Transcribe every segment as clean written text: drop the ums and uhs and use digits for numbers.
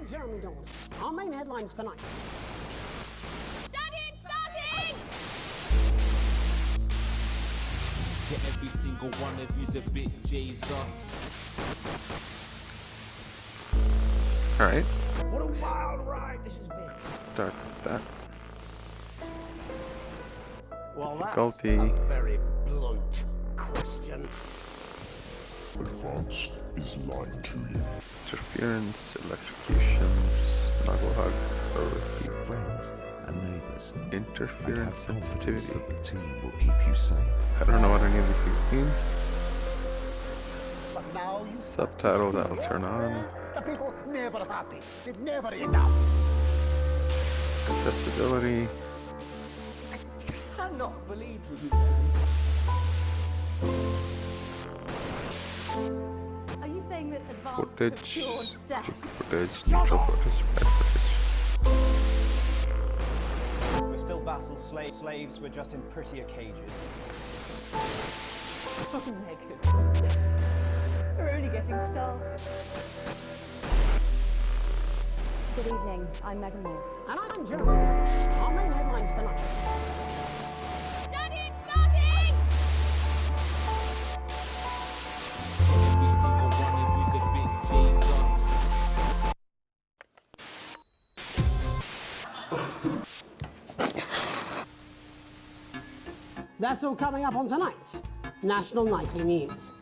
Jeremy Donaldson. Our main headlines tonight. Daddy, it's starting! Yeah, every single one of you's a bit Jesus. Alright, What a wild ride this has been. start with that. Well, that's Difficulty. a very blunt question. France is lying to you. Interference, electrocutions, snuggle hugs, overheat. Friends and neighbours, and Interference have confidence sensitivity. that the team will keep you safe. I don't know what any of these things mean. But now you Subtitle, that will turn on. the people never happy. It's never enough. Accessibility. Cannot believe you. Are you saying that advanced Footage. cured death? Good footage, neutral footage, bad footage. We're still vassal slaves, we're just in prettier cages. Oh, Megan. We're only getting started. Good evening, I'm Megan Wolf. And I'm Jeremy Donaldson. Our main headlines tonight. Daddy, it's starting! Every single one of you's a bit Jesus. That's all coming up on tonight's National Nightly News.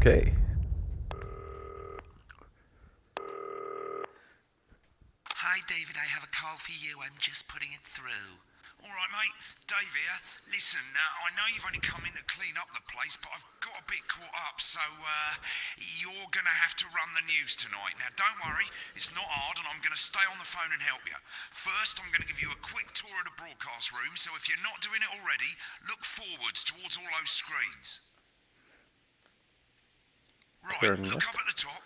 Okay. Hi, David, I have a call for you. I'm just putting it through. All right, mate. Dave here. Listen, I know you've only come in to clean up the place, but I've got a bit caught up, so you're going to have to run the news tonight. Now, don't worry. It's not hard, and I'm going to stay on the phone and help you. First, I'm going to give you a quick tour of the broadcast room, so if you're not doing it already, look forwards towards all those screens. Right, look up at the top.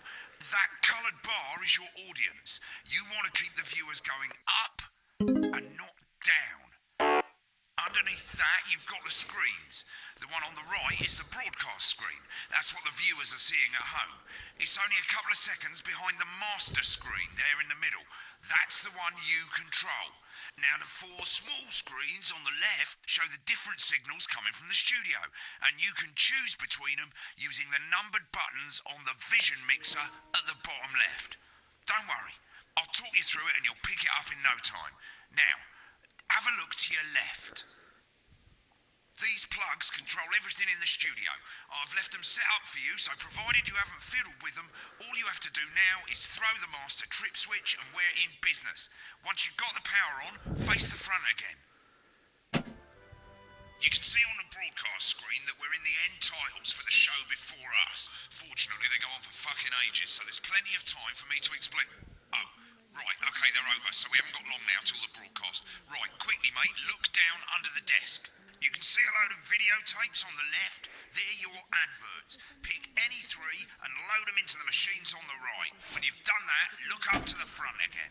That coloured bar is your audience. You want to keep the viewers going up and not down. Underneath that, you've got the screens. The one on the right is the broadcast screen. That's what the viewers are seeing at home. It's only a couple of seconds behind the master screen there in the middle. That's the one you control. Now, the four small screens on the left show the different signals coming from the studio, and you can choose between them using the numbered buttons on the vision mixer at the bottom left. Don't worry, I'll talk you through it and you'll pick it up in no time. Now, have a look to your left. These plugs control everything in the studio. I've left them set up for you, so provided you haven't fiddled with them, all you have to do now is throw the master trip switch and we're in business. Once you've got the power on, face the front again. You can see on the broadcast screen that we're in the end titles for the show before us. Fortunately, they go on for fucking ages, so there's plenty of time for me to explain. Oh, right, okay, they're over, so we haven't got long now till the broadcast. Right, quickly, mate, look down under the desk. You can see a load of videotapes on the left. They're your adverts. Pick any three and load them into the machines on the right. When you've done that, look up to the front again.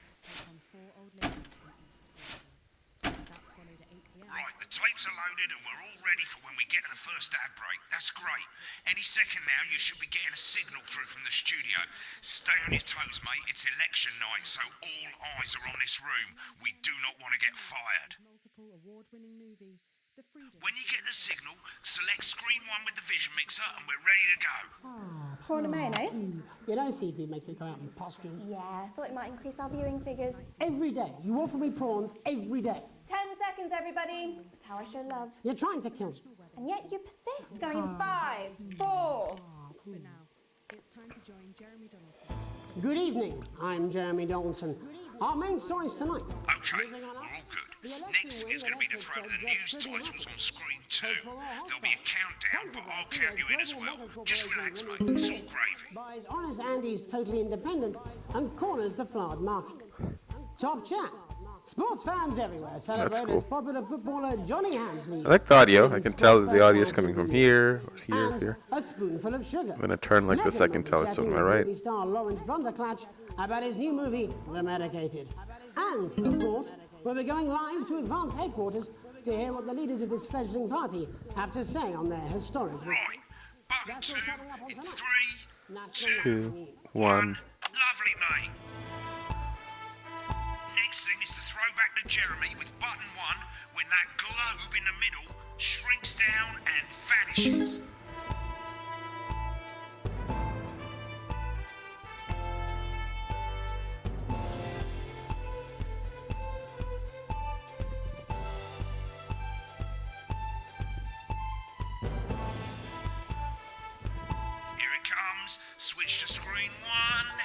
Right, the tapes are loaded and we're all ready for when we get to the first ad break. That's great. Any second now, you should be getting a signal through from the studio. Stay on your toes, mate. It's election night, so all eyes are on this room. We do not want to get fired. When you get the signal, select screen 1 with the vision mixer and we're ready to go. Prawn and mayonnaise? You know, seafood makes me come out in pustules. Yeah, I thought it might increase our viewing figures. Every day. You offer me prawns every day. 10 seconds, everybody. That's how I show love. You're trying to kill me. And yet you persist. Going in 5, 4. Good evening. I'm Jeremy Donaldson. Our main stories tonight. Okay, we're all good. Next thing is going to be to throw the news titles on screen too. There'll be a countdown, but I'll count you in as well. Just relax, mate. It's all gravy. Buys Honest Andy's Totally Independent and corners the flowered market. Top chat. Sports fans everywhere celebrate cool. as popular footballer Johnny Hamsley. I like the audio. I can tell that the audio is coming from here, or here, and here. a spoonful of sugar. I'm gonna turn like this. I can tell it's on my right. Movie star Lawrence Blunderclatch about his new movie, The Medicated. And, of course, we'll be going live to Advance headquarters to hear what the leaders of this fledgling party have to say on their historic. Right. Button 2 in 3, 2, 1. Lovely, mate. Next thing is to throw back to Jeremy with button 1 when that globe in the middle shrinks down and vanishes. Here it comes. Switch to screen 1.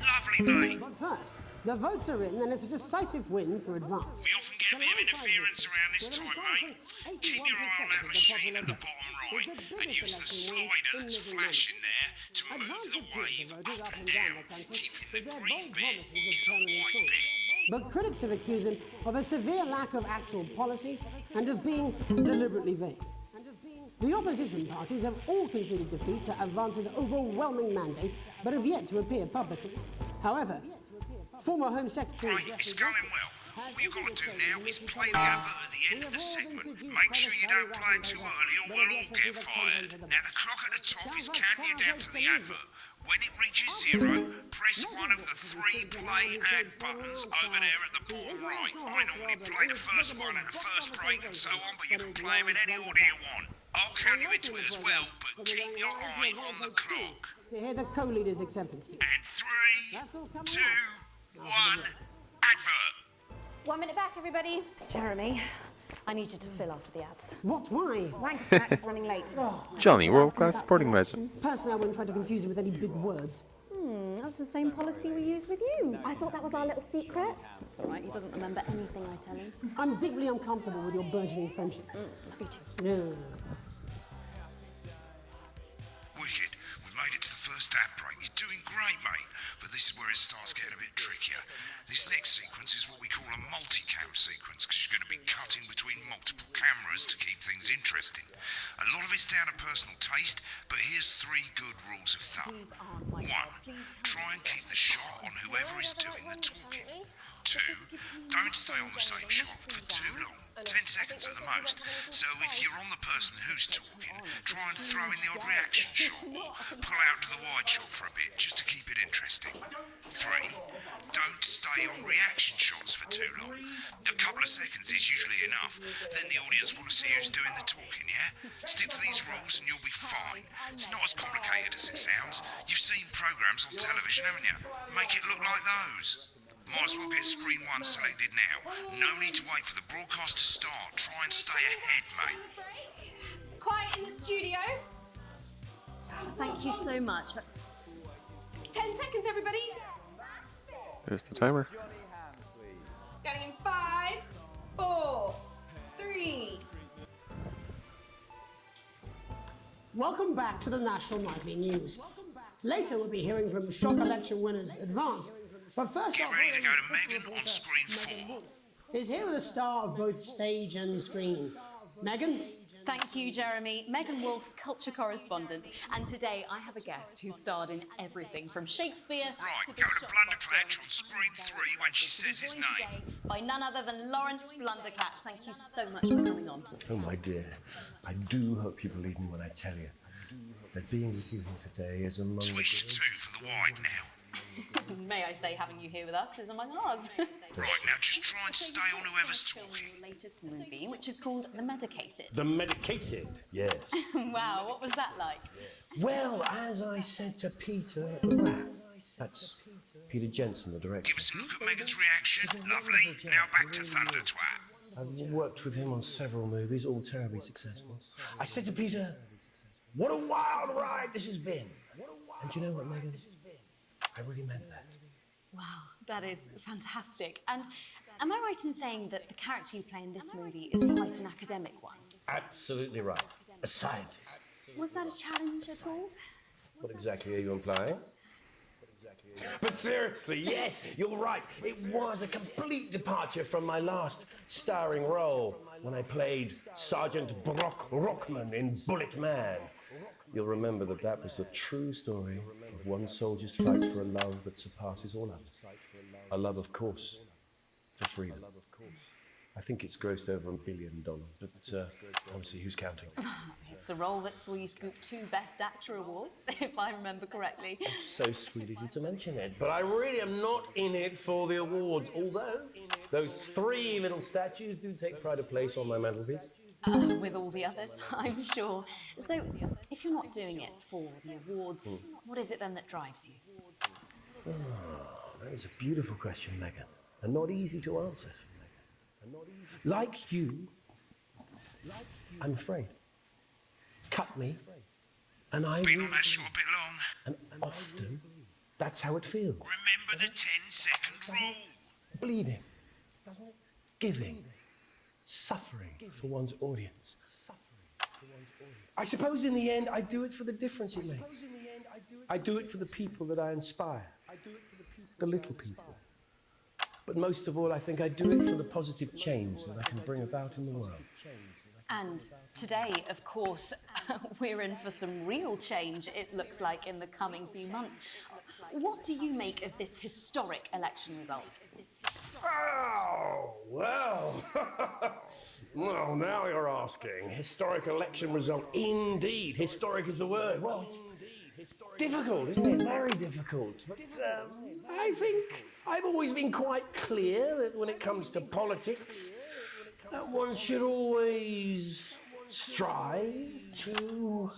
Lovely, mate. But first, the votes are in and it's a decisive win for Advance. We often get a bit of interference around this time, mate. Keep your eye on that machine at the bottom right and use the slider that's flashing there to move the wave up and down, keeping the green bit in the white bit. But critics have accused him of a severe lack of actual policies and of being deliberately vague. The opposition parties have all conceded defeat to Advance's overwhelming mandate, but have yet to appear publicly. However, former Home Secretary... Right, it's going well. All you've got to do now is play the advert at the end of the segment. Make sure you don't play it too early or we'll all get fired. Now the clock at the top is counting you down to the advert. When it reaches 0, press one of the 3 play ad buttons over there at the bottom right. I normally play the first one at the first break and so on, but you can play them in any order you want. I'll count you into it as well, but keep your eye on the clock. To hear the co-leader's acceptance speech. And 3, 2, 1, advert. 1 minute back, everybody. Jeremy, I need you to fill after the ads. What? Why? Wanker Max is running late. Johnny, world-class sporting legend. Personally, I wouldn't try to confuse him with any big words. That's the same policy we use with you. I thought that was our little secret. It's all right, he doesn't remember anything I tell him. I'm deeply uncomfortable with your burgeoning friendship. Me too. No. Wicked. We've made it to the first ad break. You're doing great, mate. But this is where it starts getting a bit trickier. This next sequence is what we call a multi-cam sequence, because you're going to be cutting between multiple cameras to keep things interesting. A lot of it's down to personal taste, but here's 3 good rules of thumb. 1. Try and keep the shot on whoever is doing the talking. 2. Don't stay on the same shot for too long. 10 seconds at the most. So if you're on the person who's talking, try and throw in the odd reaction shot or pull out to the wide shot for a bit just to keep it interesting. 3. Don't stay on reaction shots for too long. A couple of seconds is usually enough. Then the audience want to see who's doing the talking, yeah? Stick to these rules and you'll be fine. It's not as complicated as it sounds. You've seen programs on television, haven't you? Make it look like those. Might as well get screen 1 selected now. No need to wait for the broadcast to start. Try and stay ahead, mate. Break. Quiet in the studio. Thank you so much. 10 seconds, everybody. There's the timer. Going in 5, 4, 3. Welcome back to the National Nightly News. Later, we'll be hearing from shock election winners Advance. But first, Get ready to go to Megan on screen 4. Is here with a star of both stage and screen. Megan? Thank you, Jeremy. Megan Wolf, culture correspondent. And today I have a guest who starred in everything from Shakespeare Right, to go to Blunderclatch on screen 3 when she says his name. by none other than Lawrence Blunderclatch. Thank you so much for coming on. Oh, my dear, I do hope you believe me when I tell you that being with you here today is among Switch to 2 for the wide now. May I say, having you here with us is among ours. Right, now just try and stay on whoever's talking. Your latest movie, which is called The Medicated. The Medicated, yes. Wow, what was that like? Well, as I said to Peter Pratt, that's Peter Jensen, the director. Give us a look at Megan's reaction. Lovely. Now back to Thunder Twat. I've worked with him on several movies, all terribly successful. I said to Peter, what a wild ride this has been. And do you know what, Megan? I really meant that. Wow, that is fantastic. And Am I right in saying that the character you play in this movie is quite an academic one? Absolutely right. A scientist. Was that a challenge at all? What exactly are you implying? But seriously, yes, you're right. It was a complete departure from my last starring role when I played Sergeant Brock Rockman in Bullet Man. You'll remember that that was the true story of one soldier's fight for a love that surpasses all others. A love, of course, for freedom. I think it's grossed over $1 billion, but honestly, who's counting? It's a role that saw you scoop 2 Best Actor awards, if I remember correctly. It's so sweet of you to mention it, but I really am not in it for the awards, although those 3 little statues do take pride of place on my mantelpiece. With all the others, I'm sure. So, if you're not doing it for the awards, what is it then that drives you? Oh, that is a beautiful question, Megan, and not easy to answer. Like you, I'm afraid. Cut me, and I Been will... on that show a bit long. And often, that's how it feels. Remember the 10-second rule. Bleeding, giving, suffering for one's audience. I suppose in the end, I do it for the difference it makes. I do it for the people that I inspire, the little people. But most of all, I think I do it for the positive change that I can bring about in the world. And today, of course, we're in for some real change, it looks like, in the coming few months. What do you make of this historic election result? Oh, well. Well, now you're asking. Historic election result. Indeed. Historic is the word. Well, it's difficult, isn't it? Very difficult. But I think I've always been quite clear that when it comes to politics, that one should always strive to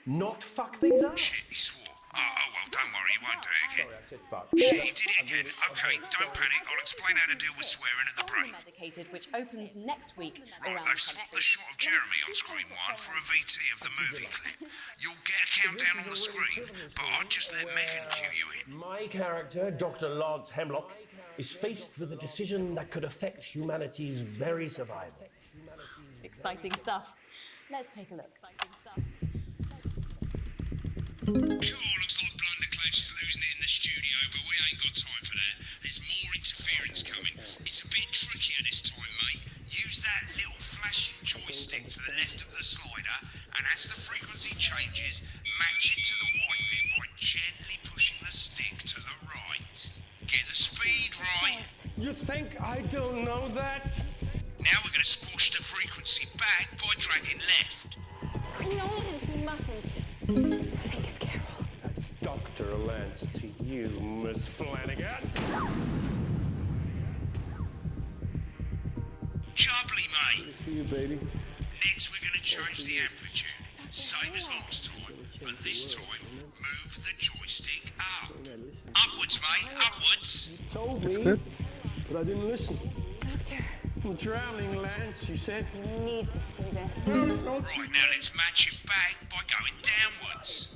not fuck things up. Shit, he swore. Oh, well, don't worry, he won't do it again. Sorry, I said fuck. Shit, he did it again. Okay, don't panic. I'll explain how to deal with swearing at the break. Medicated, which opens next week. Right, they've swapped the shot of Jeremy on screen 1 for a VT of the movie clip. You'll get a countdown on the screen, but I'll just let Megan cue you in. My character, Dr. Lance Hemlock, is faced with a decision that could affect humanity's very survival. Exciting stuff. Let's take a look. Cool, looks like Blunderclash is losing it in the studio, but we ain't got time for that. There's more interference coming. It's a bit trickier this time, mate. Use that little flashing joystick to the left of the slider, and as the frequency changes, match it to the white bit by gently pushing the stick to the right. Get the speed right. You think I don't know that? Now we're going to squash the frequency back by dragging left. No, we mustn't. Think of Carol. That's Dr. Lance to you, Miss Flanagan. Jubbly, mate. For you, baby. Next, we're going to change the amplitude. Same as last time, but this time, move the joystick up. Upwards, mate, upwards. You told me, but I didn't listen. Doctor, I'm drowning, Lance, you said. you need to see this. Right, now let's match it back by going downwards.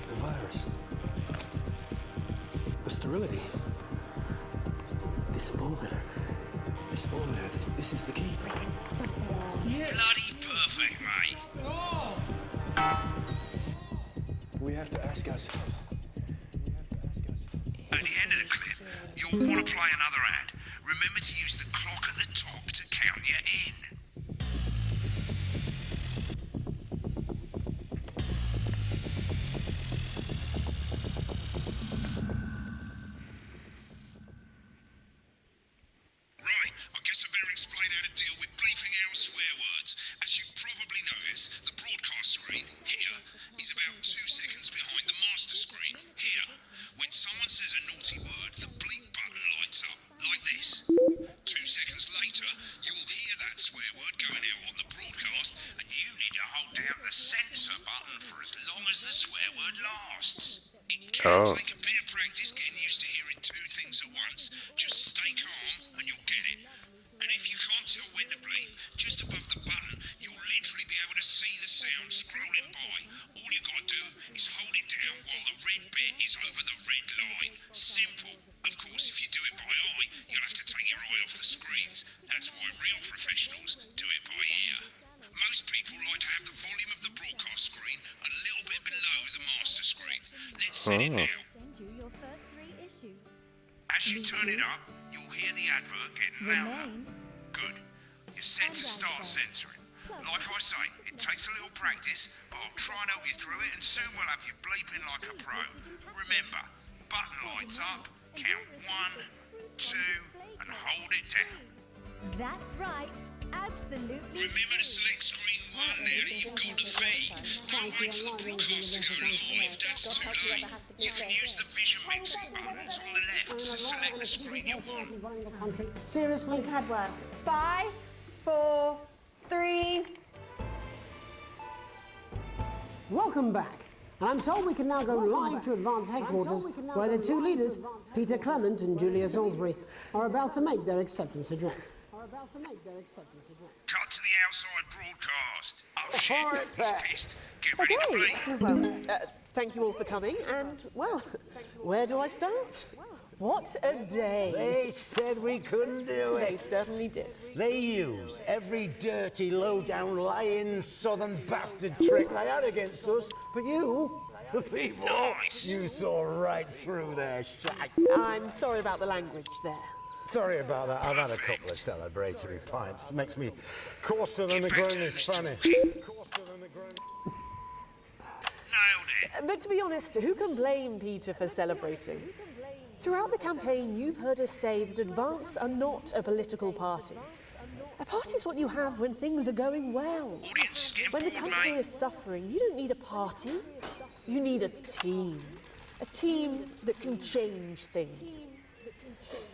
The virus. The sterility. This formula. This is the key. We can stop it all. Yes! Bloody perfect, mate. We have to ask ourselves. At the end of the clip, you'll want to play another ad. Remember to use the clock at the top to count you in. Right, I guess I better explain how to deal with bleeping out swear words. As you've probably noticed, the broadcast screen, here, is about 2 seconds behind the master screen, here. When someone says a naughty word, the bleep button lights up, like this. 2 seconds later, you'll hear that swear word going out on the broadcast, and you need to hold down the censor button for as long as the swear word lasts. It can take a bit of practice getting used to hearing 2 things at once. Just stay calm and you'll get it. And if you can't tell when to bleep, just above the button, you'll literally be able to see the sound scrolling by. All you gotta do is hold it down while the red bit is over the red said it now. Send you your first 3 issues. As you turn it up, you'll hear the advert getting louder. Remain. Good. You're set to start censoring. Like I say, it takes a little practice, but I'll try and help you through it, and soon we'll have you bleeping like a pro. Remember, button lights up, count 1, 2, and hold it down. That's right. Absolutely. Remember to select screen 1 now that you've got the feed. Don't wait for the broadcast to go live, that's too late. You can use the vision mixing buttons on the left to select the screen you want. Seriously? Cadworth. 5, 4, 3. Welcome back. And I'm told we can now go live to Advance headquarters, where the 2 leaders, Peter Clement and Julia Salisbury, are about to make their acceptance address. Cut to the outside broadcast. Oh shit, he's pissed. Get ready to bleep. Well, thank you all for coming, and, well, where do I start? What a day. They said we couldn't do They it. certainly did. They used every dirty, low-down, lying, southern bastard trick they had against us. But you, the people, you saw right through their shite. I'm sorry about the language there. Sorry about that. I've had a couple of celebratory pints. Makes me coarser than the grain is funny. But to be honest, who can blame Peter for celebrating? Throughout the campaign, you've heard us say that Advance are not a political party. A party is what you have when things are going well. When the country is suffering, you don't need a party. You need a team. A team that can change things.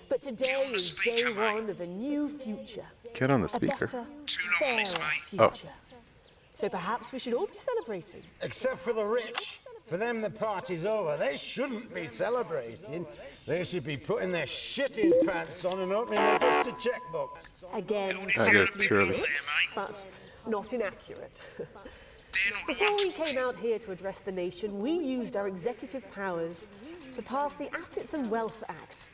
But today is day one of a new future. Get on the A speaker. better, fairer Oh. future. So perhaps we should all be celebrating. Except for the rich. For them, the party's over. They shouldn't be celebrating. They should be putting their shitting pants on and opening their dusty checkbooks. Again, surely. but not inaccurate. Before we came out here to address the nation, we used our executive powers to pass the Assets and Wealth Act.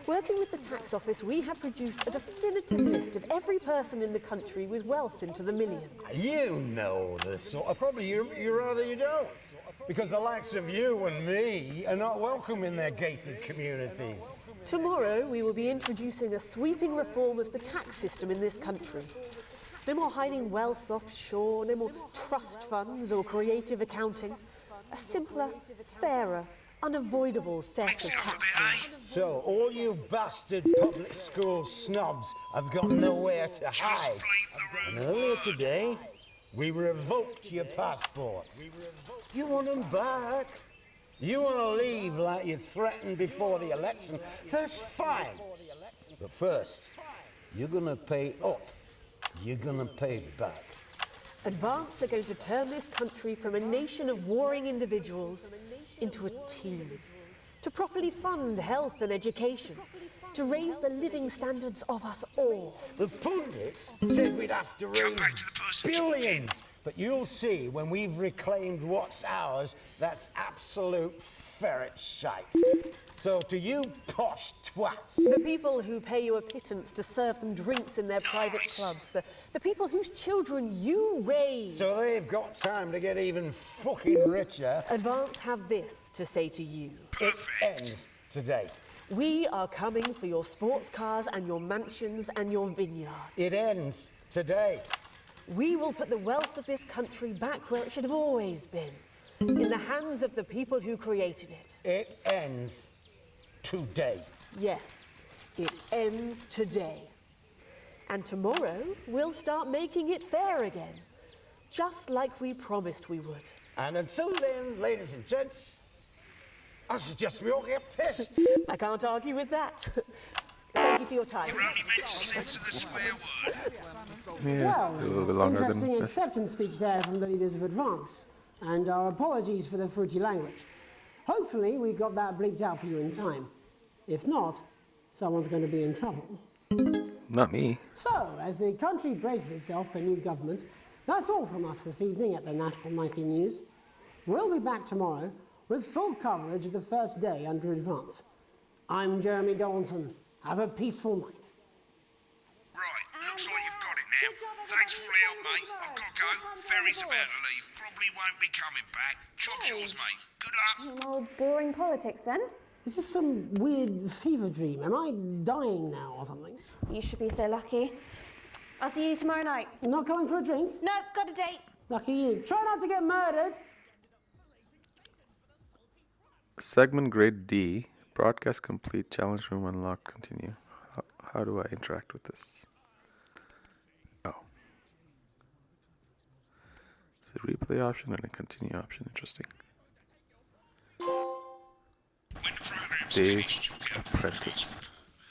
Working with the tax office, we have produced a definitive list of every person in the country with wealth into the millions. You know the sort of probably you rather you don't. Because the likes of you and me are not welcome in their gated communities. Tomorrow, we will be introducing a sweeping reform of the tax system in this country. No more hiding wealth offshore, no more trust funds or creative accounting. A simpler, fairer, unavoidable set of taxes. So all you bastard public school snobs have got nowhere to hide. And earlier today, we revoked your passports. You want them back? You want to leave like you threatened before the election? That's fine. But first, you're going to pay up. You're going to pay back. Advance are going to turn this country from a nation of warring individuals into a team. To properly fund health and education. To raise the living standards of us all. The pundits said we'd have to raise billions. But you'll see when we've reclaimed what's ours, that's absolute ferret shite. So to you posh twats. The people who pay you a pittance to serve them drinks in their private clubs. The people whose children you raise. So they've got time to get even fucking richer. Advance have this to say to you. It ends today. We are coming for your sports cars and your mansions and your vineyards. It ends today. We will put the wealth of this country back where it should have always been. In the hands of the people who created it. It ends today. Yes, it ends today. And tomorrow, we'll start making it fair again. Just like we promised we would. And until then, ladies and gents, I suggest we all get pissed. I can't argue with that. Thank you for your time. You're only meant to censor the swear word. Well, a little bit longer than interesting this. acceptance speech there from the leaders of Advance. And our apologies for the fruity language. Hopefully we got that bleeped out for you in time. If not, someone's going to be in trouble. Not me. So, as the country braces itself for new government, that's all from us this evening at the National Nightly News. We'll be back tomorrow with full coverage of the first day under Advance. I'm Jeremy Donaldson. Have a peaceful night. Right, looks like you've got it now. Thanks for all the help, mate. I've got to go. Ferry's about to leave. probably won't be coming back. Job's yours, mate. Good luck. More boring politics then? Is this some weird fever dream? Am I dying now or something? You should be so lucky. I'll see you tomorrow night. Not going for a drink? No, got a date. Lucky you. Try not to get murdered. Segment grade D. Broadcast complete. Challenge room unlocked. Continue. How do I interact with this? Oh. It's a replay option and a continue option. Interesting. Dave's Apprentice.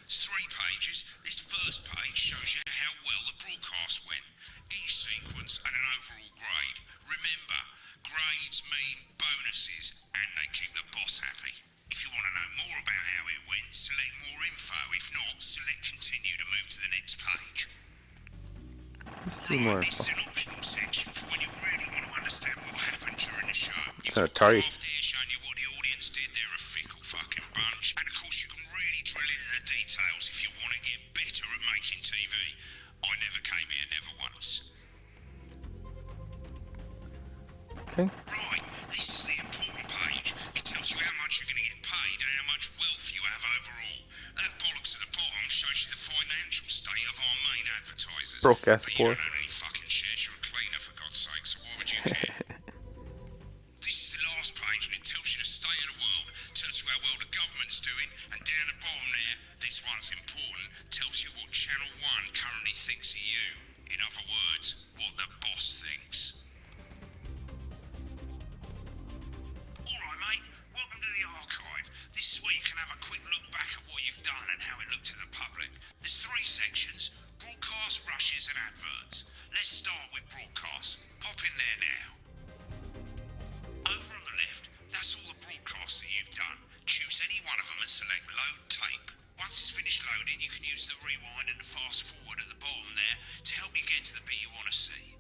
It's 3 pages. This first page shows you how well the broadcast went. Each sequence and an overall grade. Remember, grades mean bonuses and they keep the boss happy. If you want to know more about how it went, select more info. If not, select continue to move to the next page. Let's do more This is info. an optional section for when you really want to understand what happened during the show. It's Atari. Showing you what the audience did. They're a fickle fucking bunch. And of course, you can really drill into the details if you want to get better at making TV. I never came here, never once. Okay. Right, this is the important page. It tells you how much you're going to get paid and how much wealth you have overall. That bollocks at the bottom shows you the financial state of our main advertisers. Broadcast But you poor. don't own any fucking shares. You're a cleaner, for God's sake, so why would you care? This is the last page, and it tells you the state of the world, tells you how well the government's doing, and down the bottom there, this one's important, tells you what Channel 1 currently thinks of you. In other words, what the boss thinks. Alright, mate, welcome to the archive. This is where you can have a quick look back at what you've done and how it looked to the public. There's 3 sections: broadcast, rushes, and adverts. Let's start with broadcast. Pop in there now. Over on the left, that's all the broadcasts that you've done. Choose any one of them and select load tape. Once it's finished loading, you can use the rewind and the fast forward at the bottom there to help you get to the bit you want to see.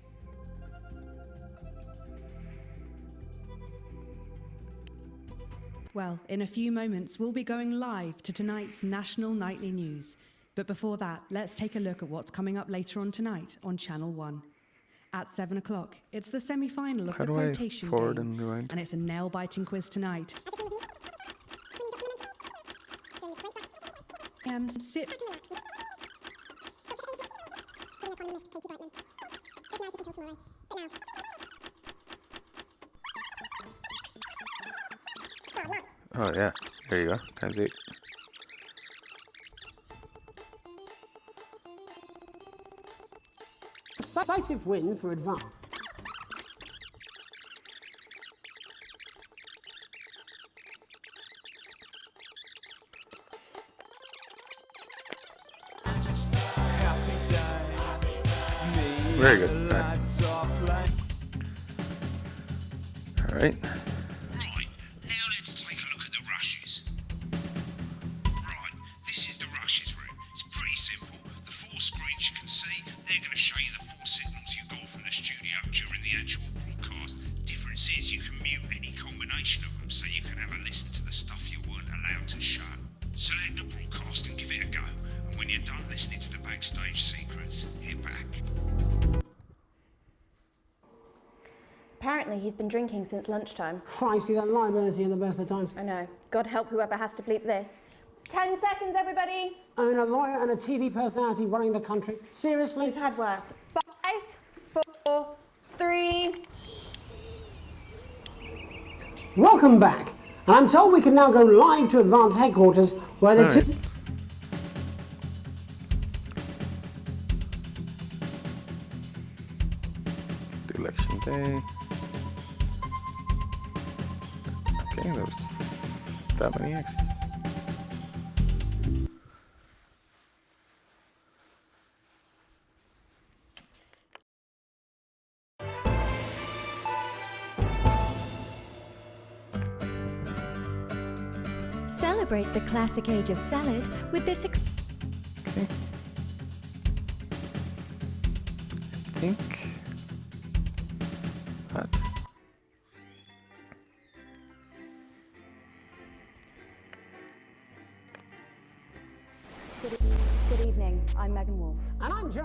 Well, in a few moments, we'll be going live to tonight's national nightly news. But before that, let's take a look at what's coming up later on tonight on Channel 1. At 7 o'clock, it's the semi-final of How the do I quotation forward game, and rewind? and it's a nail-biting quiz tonight. Sit. Oh yeah, there you go. Times 8. Decisive win for advance. Very good. All right. Right, now let's take a look at the rushes. Right, this is the rushes room. It's pretty simple. The 4 screens you can see, they're going to show you the 4 signals you got from the studio during the actual broadcast. Difference is you can mute any combination of them, so you can have a listen to the stuff you weren't allowed to show. Select the broadcast and give it a go, and when you're done listening to the backstage secrets, hit back. Apparently he's been drinking since lunchtime. Christ, he's at liability in the best of times. I know. God help whoever has to bleep this. 10 seconds, everybody. I mean, a lawyer and a TV personality running the country. Seriously? We've had worse. 5, 4, 3. Welcome back. And I'm told we can now go live to Advance Headquarters, where the two... Election day. Okay, there was that many X. Celebrate the classic age of salad with this. Okay. I think that. Good evening. I'm Megan Wolf. And I'm Jeremy.